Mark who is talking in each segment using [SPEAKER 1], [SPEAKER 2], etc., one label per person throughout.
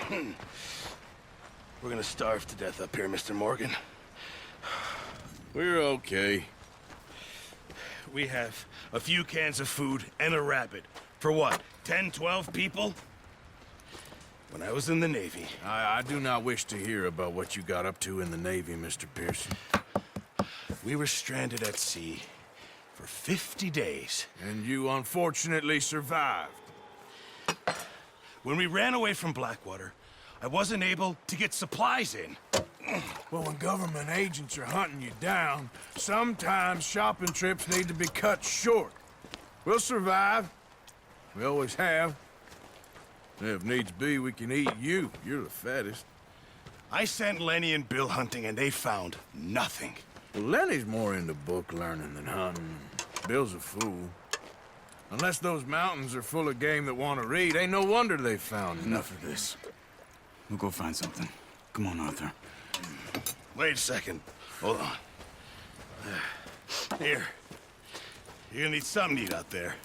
[SPEAKER 1] We're gonna starve to death up here, Mr. Morgan.
[SPEAKER 2] We're okay.
[SPEAKER 1] We have a few cans of food and a rabbit. For what, 10, 12 people? When I was in the Navy...
[SPEAKER 2] I do not wish to hear about what you got up to in the Navy, Mr. Pearson.
[SPEAKER 1] We were stranded at sea for 50 days.
[SPEAKER 2] And you unfortunately survived.
[SPEAKER 1] When we ran away from Blackwater, I wasn't able to get supplies in.
[SPEAKER 2] Well, when government agents are hunting you down, sometimes shopping trips need to be cut short. We'll survive. We always have. If needs be, we can eat you. You're the fattest.
[SPEAKER 1] I sent Lenny and Bill hunting, and they found nothing.
[SPEAKER 2] Well, Lenny's more into book learning than hunting. Bill's a fool. Unless those mountains are full of game that want to read, ain't no wonder they found
[SPEAKER 3] Enough of this. We'll go find something. Come on, Arthur.
[SPEAKER 1] Wait a second. Hold on. Here. You're gonna need something to eat out there.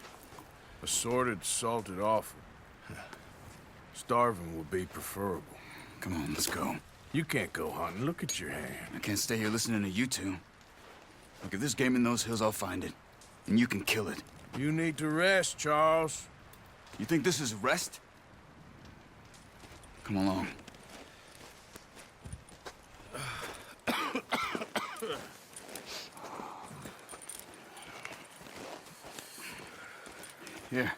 [SPEAKER 2] Assorted, salted offal. Starving would be preferable.
[SPEAKER 3] Come on, let's go.
[SPEAKER 2] You can't go hunting. Look at your hand.
[SPEAKER 3] I can't stay here listening to you two. Look, if there's game in those hills, I'll find it. And you can kill it.
[SPEAKER 2] You need to rest, Charles.
[SPEAKER 3] You think this is rest? Come along. Here,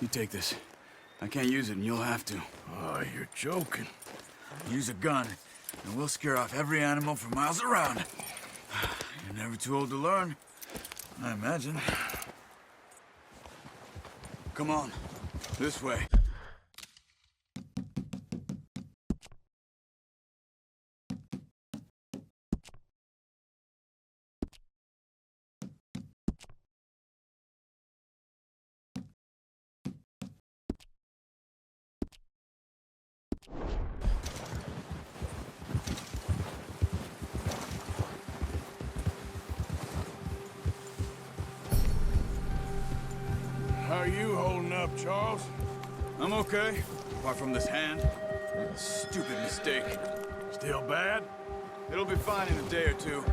[SPEAKER 3] you take this. I can't use it, and you'll have to.
[SPEAKER 2] Oh, you're joking.
[SPEAKER 3] Use a gun, and we'll scare off every animal for miles around. You're never too old to learn, I imagine. Come on, this way.
[SPEAKER 2] How are you holding up, Charles?
[SPEAKER 3] I'm okay, apart from this hand. Stupid mistake.
[SPEAKER 2] Still bad?
[SPEAKER 3] It'll be fine in a day or two.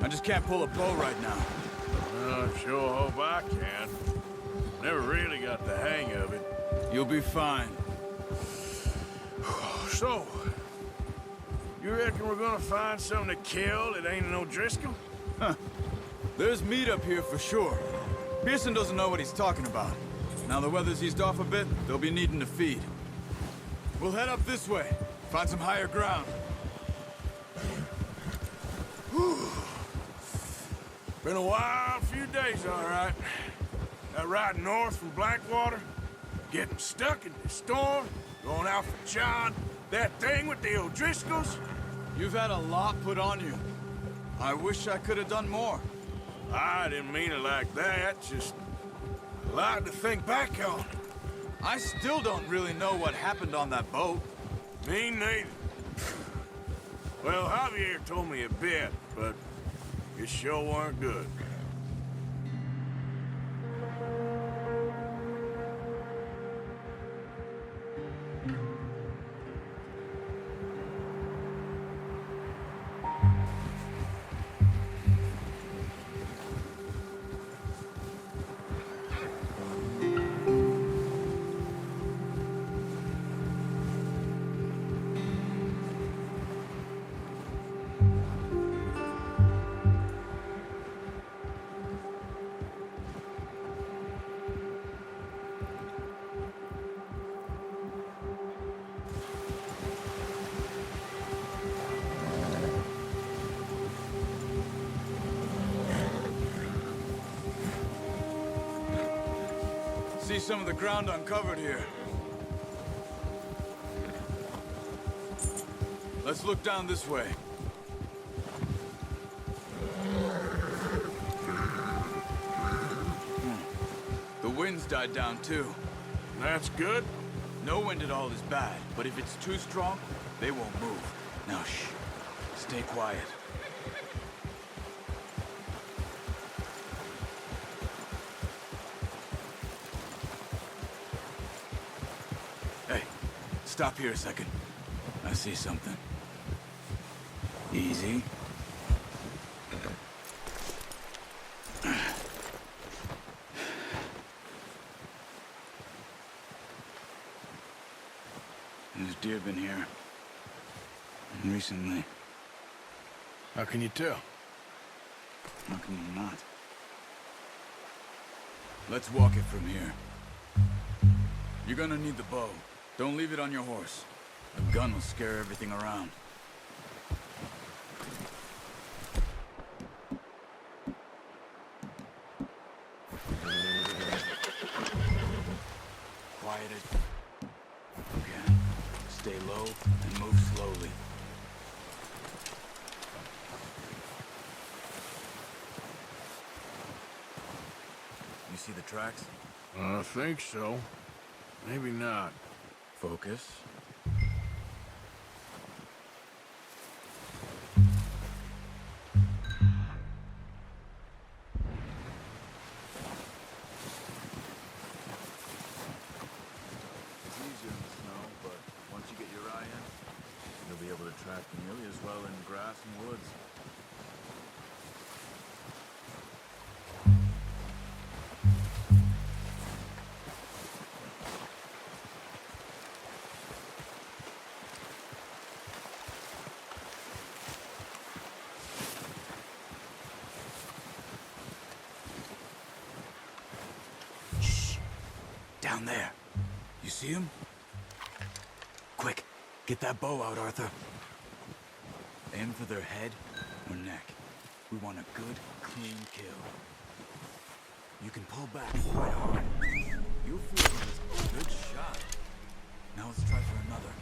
[SPEAKER 3] I just can't pull a bow right now.
[SPEAKER 2] I sure hope I can. Never really got the hang of it.
[SPEAKER 3] You'll be fine.
[SPEAKER 2] So, you reckon we're gonna find something to kill that ain't no Driscoll?
[SPEAKER 3] There's meat up here for sure. Pearson doesn't know what he's talking about. Now the weather's eased off a bit, they'll be needing to feed. We'll head up this way, find some higher ground.
[SPEAKER 2] Been a wild few days, all right. That ride north from Blackwater, getting stuck in the storm, going out for John, that thing with the O'Driscolls.
[SPEAKER 3] You've had a lot put on you. I wish I could have done more.
[SPEAKER 2] I didn't mean it like that, just a lot to think back on.
[SPEAKER 3] I still don't really know what happened on that boat.
[SPEAKER 2] Me neither. Well, Javier told me a bit, but it sure weren't good.
[SPEAKER 3] See some of the ground uncovered here. Let's look down this way. The wind's died down too.
[SPEAKER 2] That's good.
[SPEAKER 3] No wind at all is bad, but if it's too strong, they won't move. Now shh. Stay quiet. Hey, stop here a second. I see something. Easy. There's deer been here. Recently.
[SPEAKER 2] How can you tell?
[SPEAKER 3] How can you not? Let's walk it from here. You're gonna need the bow. Don't leave it on your horse. A gun will scare everything around. Quiet it. Okay. Stay low and move slowly. You see the tracks?
[SPEAKER 2] I think so. Maybe not.
[SPEAKER 3] Focus. It's easier in the snow, but once you get your eye in, you'll be able to track nearly as well in grass and woods. Down there. You see him? Quick, get that bow out, Arthur. Aim for their head or neck. We want a good, clean kill. You can pull back quite hard. You'll feel it was a good shot. Now let's try for another.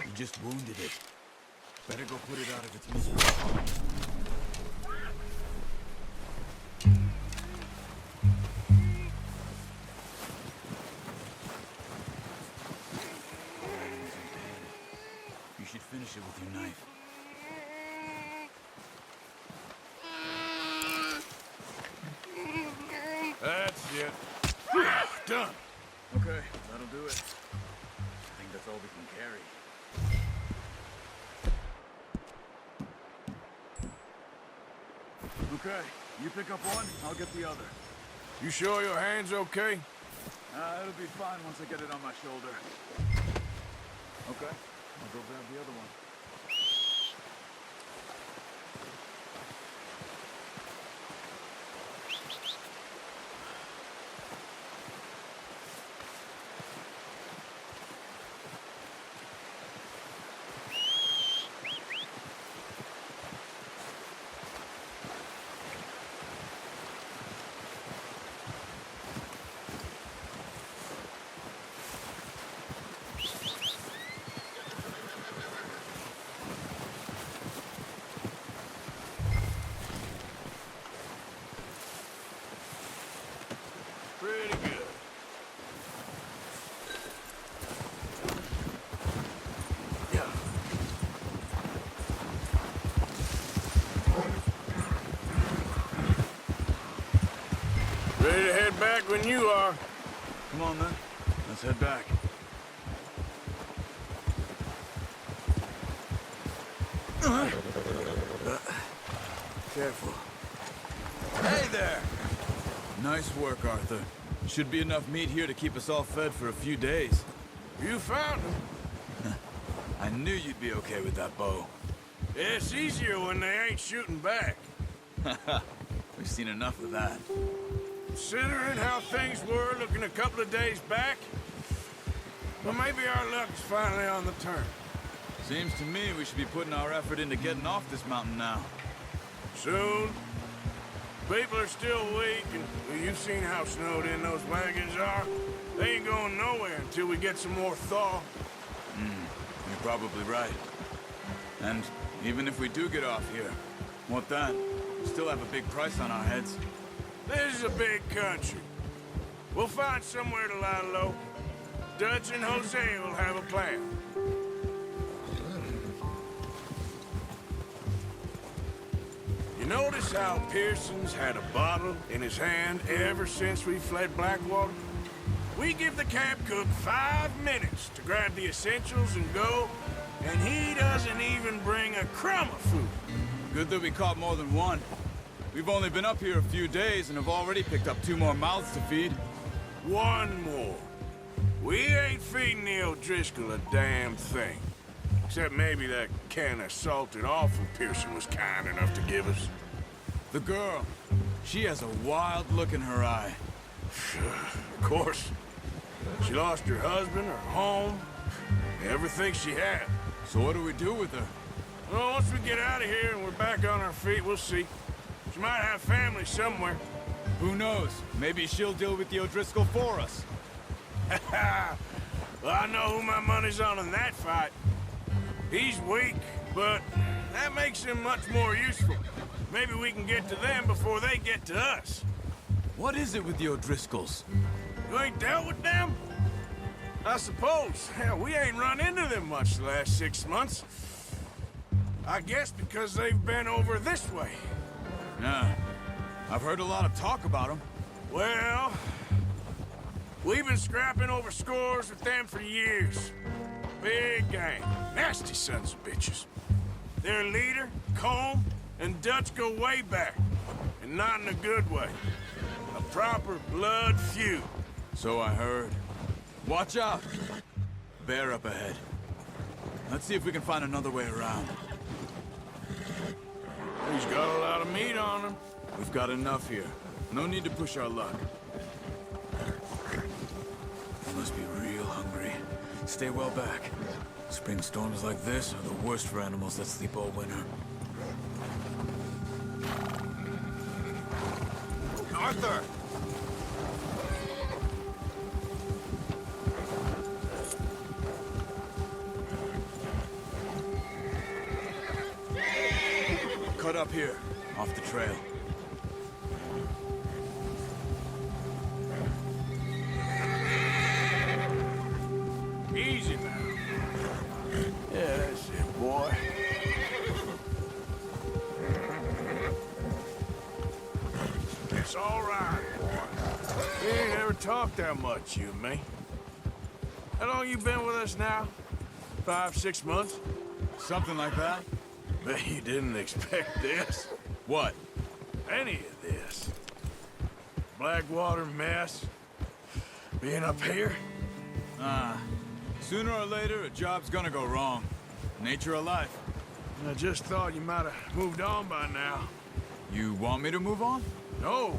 [SPEAKER 3] You just wounded it. Better go put it out of its misery. You should finish it with your knife.
[SPEAKER 2] That's it. Done.
[SPEAKER 3] Okay, that'll do it. I think that's all we can carry. Okay, you pick up one, I'll get the other.
[SPEAKER 2] You sure your hand's okay?
[SPEAKER 3] It'll be fine once I get it on my shoulder. Okay, I'll go grab the other one.
[SPEAKER 2] Pretty good. Yeah. Ready to head back when you are.
[SPEAKER 3] Come on then, let's head back. Careful. Hey there! Nice work, Arthur. Should be enough meat here to keep us all fed for a few days.
[SPEAKER 2] You found him.
[SPEAKER 3] I knew you'd be okay with that bow.
[SPEAKER 2] It's easier when they ain't shooting back.
[SPEAKER 3] We've seen enough of that.
[SPEAKER 2] Considering how things were looking a couple of days back, well, maybe our luck is finally on the turn.
[SPEAKER 3] Seems to me we should be putting our effort into getting off this mountain now.
[SPEAKER 2] Soon. People are still weak, and well, you've seen how snowed in those wagons are. They ain't going nowhere until we get some more thaw.
[SPEAKER 3] You're probably right. And even if we do get off here, what then? We still have a big price on our heads.
[SPEAKER 2] This is a big country. We'll find somewhere to lie low. Dutch and Jose will have a plan. You notice how Pearson's had a bottle in his hand ever since we fled Blackwater? We give the camp cook 5 minutes to grab the essentials and go, and he doesn't even bring a crumb of food.
[SPEAKER 3] Good that we caught more than one. We've only been up here a few days and have already picked up 2 more mouths to feed.
[SPEAKER 2] One more. We ain't feeding the O'Driscoll a damn thing. Except maybe that can of salted offal Pearson was kind enough to give us.
[SPEAKER 3] The girl, she has a wild look in her eye.
[SPEAKER 2] Of course. She lost her husband, her home, everything she had.
[SPEAKER 3] So what do we do with her?
[SPEAKER 2] Well, once we get out of here and we're back on our feet, we'll see. She might have family somewhere.
[SPEAKER 3] Who knows? Maybe she'll deal with the O'Driscoll for us.
[SPEAKER 2] Well, I know who my money's on in that fight. He's weak, but that makes him much more useful. Maybe we can get to them before they get to us.
[SPEAKER 3] What is it with the O'Driscolls?
[SPEAKER 2] You ain't dealt with them? I suppose. Hell, we ain't run into them much the last 6 months. I guess because they've been over this way.
[SPEAKER 3] Yeah. I've heard a lot of talk about them.
[SPEAKER 2] Well, we've been scrapping over scores with them for years. Big gang. Nasty sons of bitches. Their leader, Combe, and Dutch go way back. And not in a good way. A proper blood feud.
[SPEAKER 3] So I heard. Watch out! Bear up ahead. Let's see if we can find another way around.
[SPEAKER 2] He's got a lot of meat on him.
[SPEAKER 3] We've got enough here. No need to push our luck. You must be real hungry. Stay well back. Spring storms like this are the worst for animals that sleep all winter.
[SPEAKER 2] Arthur!
[SPEAKER 3] Cut up here, off the trail.
[SPEAKER 2] Easy now. Yeah, that's it, boy. It's all right, boy. We ain't ever talked that much, you and me. How long you been with us now? 5, 6 months?
[SPEAKER 3] Something like that?
[SPEAKER 2] Bet you didn't expect this.
[SPEAKER 3] What?
[SPEAKER 2] Any of this. Blackwater mess. Being up here.
[SPEAKER 3] Sooner or later, a job's gonna go wrong. Nature of life.
[SPEAKER 2] I just thought you might have moved on by now.
[SPEAKER 3] You want me to move on?
[SPEAKER 2] No.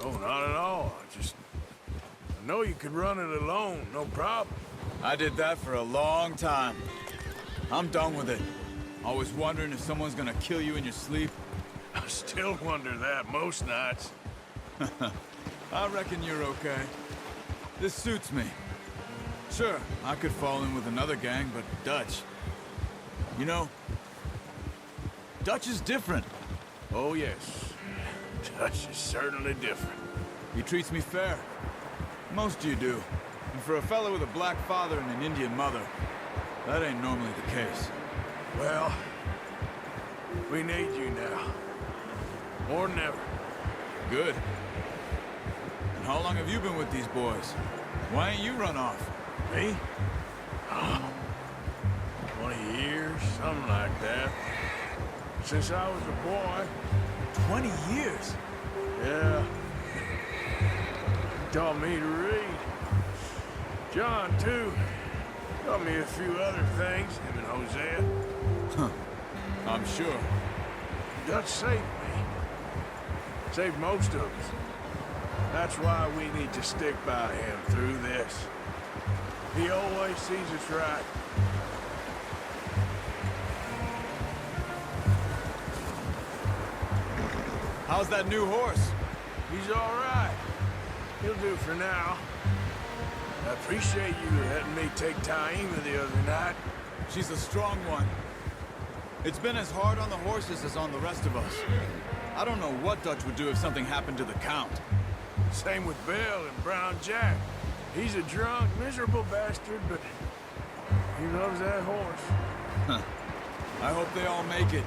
[SPEAKER 2] No, not at all. I know you could run it alone, no problem.
[SPEAKER 3] I did that for a long time. I'm done with it. Always wondering if someone's gonna kill you in your sleep.
[SPEAKER 2] I still wonder that most nights.
[SPEAKER 3] I reckon you're okay. This suits me. Sure, I could fall in with another gang, but Dutch... You know, Dutch is different.
[SPEAKER 2] Oh, yes. Dutch is certainly different.
[SPEAKER 3] He treats me fair. Most of you do. And for a fellow with a black father and an Indian mother, that ain't normally the case.
[SPEAKER 2] Well, we need you now. More than ever.
[SPEAKER 3] Good. And how long have you been with these boys? Why ain't you run off?
[SPEAKER 2] Me? Oh, 20 years, something like that. Since I was a boy.
[SPEAKER 3] 20 years?
[SPEAKER 2] Yeah. He taught me to read. John, too. Taught me a few other things, him and Hosea.
[SPEAKER 3] Huh. I'm sure.
[SPEAKER 2] Dutch saved me. Saved most of us. That's why we need to stick by him through this. He always sees us right.
[SPEAKER 3] How's that new horse?
[SPEAKER 2] He's all right. He'll do for now. I appreciate you letting me take Taima the other night.
[SPEAKER 3] She's a strong one. It's been as hard on the horses as on the rest of us. I don't know what Dutch would do if something happened to the Count.
[SPEAKER 2] Same with Bill and Brown Jack. He's a drunk, miserable bastard, but he loves that horse.
[SPEAKER 3] I hope they all make it.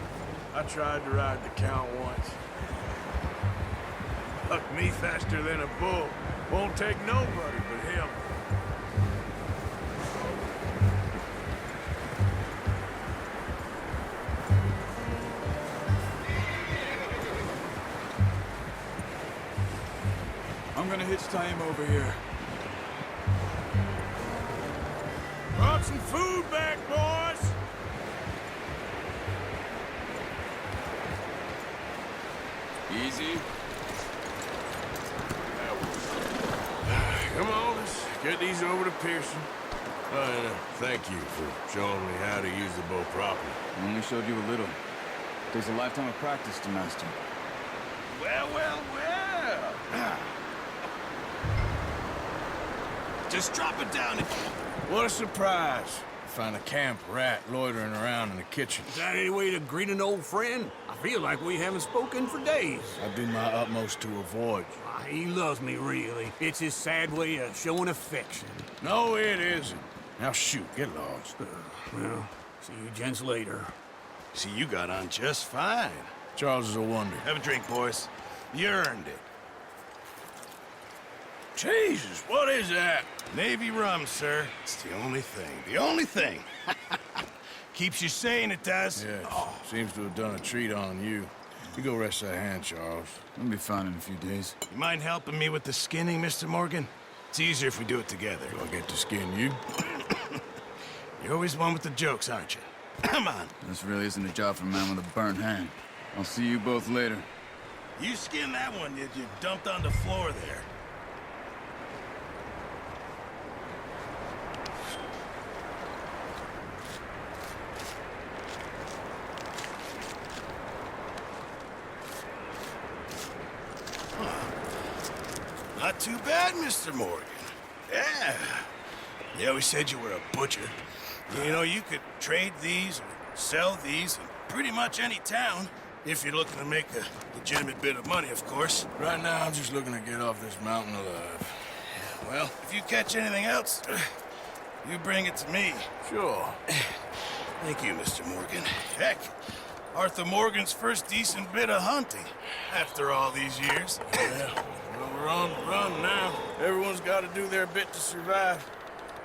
[SPEAKER 2] I tried to ride the Count once. Hucked me faster than a bull. Won't take nobody but him.
[SPEAKER 3] I'm gonna hitch Taima over here.
[SPEAKER 2] Brought some food back, boys!
[SPEAKER 3] Easy.
[SPEAKER 2] Come on, let's get these over to Pearson. Thank you for showing me how to use the bow properly.
[SPEAKER 3] I only showed you a little. Takes a lifetime of practice to master.
[SPEAKER 1] Well, well, well. Just drop it down and...
[SPEAKER 2] What a surprise. Find a camp rat loitering around in the kitchen.
[SPEAKER 4] Is that any way to greet an old friend? I feel like we haven't spoken for days.
[SPEAKER 2] I do my utmost to avoid you.
[SPEAKER 4] Ah, he loves me, really. It's his sad way of showing affection.
[SPEAKER 2] No, it isn't. Now shoot, get lost.
[SPEAKER 4] Well, see you gents later.
[SPEAKER 1] See, you got on just fine.
[SPEAKER 2] Charles is a wonder.
[SPEAKER 1] Have a drink, boys. You earned it.
[SPEAKER 2] Jesus, what is that?
[SPEAKER 1] Navy rum, sir. It's the only thing. The only thing. Keeps you sane, it does.
[SPEAKER 2] Yeah, seems to have done a treat on you. You go rest that hand, Charles.
[SPEAKER 3] I'll be fine in a few days.
[SPEAKER 1] You mind helping me with the skinning, Mr. Morgan? It's easier if we do it together.
[SPEAKER 2] Do I get to skin you?
[SPEAKER 1] You're always one with the jokes, aren't you? Come on.
[SPEAKER 3] This really isn't a job for a man with a burnt hand. I'll see you both later.
[SPEAKER 1] You skinned that one that you dumped on the floor there. Not too bad, Mr. Morgan. Yeah. They always said you were a butcher. You know, you could trade these or sell these in pretty much any town, if you're looking to make a legitimate bit of money, of course.
[SPEAKER 2] Right now, I'm just looking to get off this mountain alive.
[SPEAKER 1] Well, if you catch anything else, you bring it to me.
[SPEAKER 2] Sure.
[SPEAKER 1] Thank you, Mr. Morgan. Heck, Arthur Morgan's first decent bit of hunting after all these years.
[SPEAKER 2] Yeah, well, we're on the run now. Everyone's got to do their bit to survive.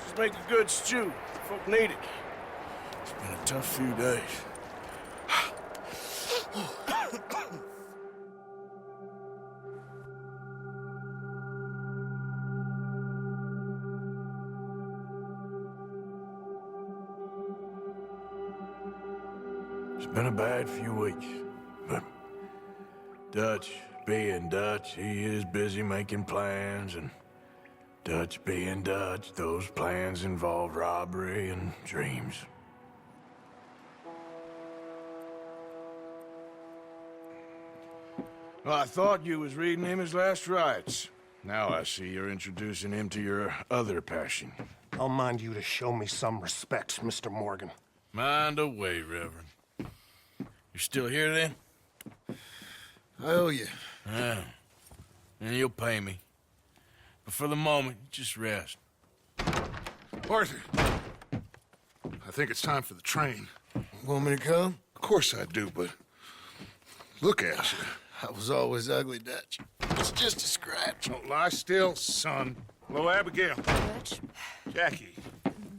[SPEAKER 2] Just make a good stew. Folk need it. It's been a tough few days. It's been a bad few weeks, but Dutch being Dutch, he is busy making plans, and Dutch being Dutch, those plans involve robbery and dreams. Well, I thought you was reading him his last rites. Now I see you're introducing him to your other passion.
[SPEAKER 5] I'll mind you to show me some respect, Mr. Morgan.
[SPEAKER 2] Mind away, Reverend. You still here, then?
[SPEAKER 6] I owe you.
[SPEAKER 2] Yeah. And you'll pay me. But for the moment, just rest.
[SPEAKER 6] Arthur, I think it's time for the train.
[SPEAKER 5] Want me to come?
[SPEAKER 6] Of course I do, but look at you.
[SPEAKER 5] I was always ugly, Dutch. It's just a scratch.
[SPEAKER 6] Don't lie still, son. Hello, Abigail.
[SPEAKER 7] Dutch,
[SPEAKER 6] Jackie.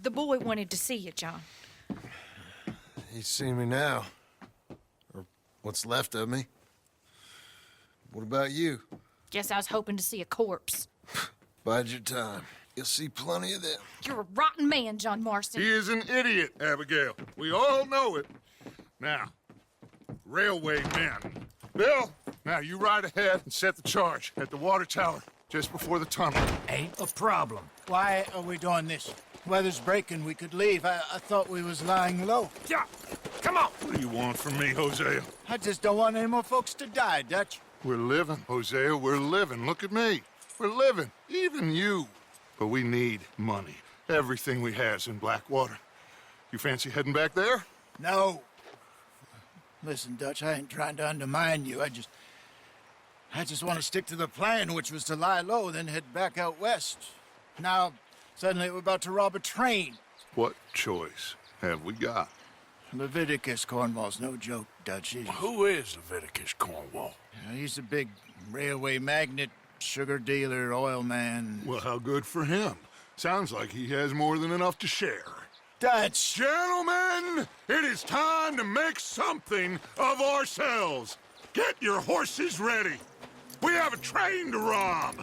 [SPEAKER 7] the boy wanted to see you, John.
[SPEAKER 5] He's seen me now. Or what's left of me. What about you?
[SPEAKER 7] Guess I was hoping to see a corpse.
[SPEAKER 5] Bide your time. You'll see plenty of them.
[SPEAKER 7] You're a rotten man, John Marston.
[SPEAKER 6] He is an idiot, Abigail. We all know it. Now, railway men. Bill, now you ride ahead and set the charge at the water tower. just before the tunnel.
[SPEAKER 4] Ain't a problem.
[SPEAKER 8] Why are we doing this? Weather's breaking. We could leave. I thought we was lying low.
[SPEAKER 4] Yeah, come on.
[SPEAKER 6] What do you want from me, Hosea?
[SPEAKER 8] I just don't want any more folks to die, Dutch.
[SPEAKER 6] We're living, Hosea, we're living. Look at me. We're living, even you. But we need money. Everything we has in Blackwater. You fancy heading back there?
[SPEAKER 8] No. Listen, Dutch, I ain't trying to undermine you. I just want to stick to the plan, which was to lie low, then head back out west. Now, suddenly we're about to rob a train.
[SPEAKER 6] What choice have we got?
[SPEAKER 8] Leviticus Cornwall's no joke, Dutch.
[SPEAKER 2] Who is Leviticus Cornwall?
[SPEAKER 8] He's a big railway magnate, sugar dealer, oil man.
[SPEAKER 6] Well, how good for him. Sounds like he has more than enough to share.
[SPEAKER 8] Dutch!
[SPEAKER 6] Gentlemen, it is time to make something of ourselves. Get your horses ready. We have a train to rob.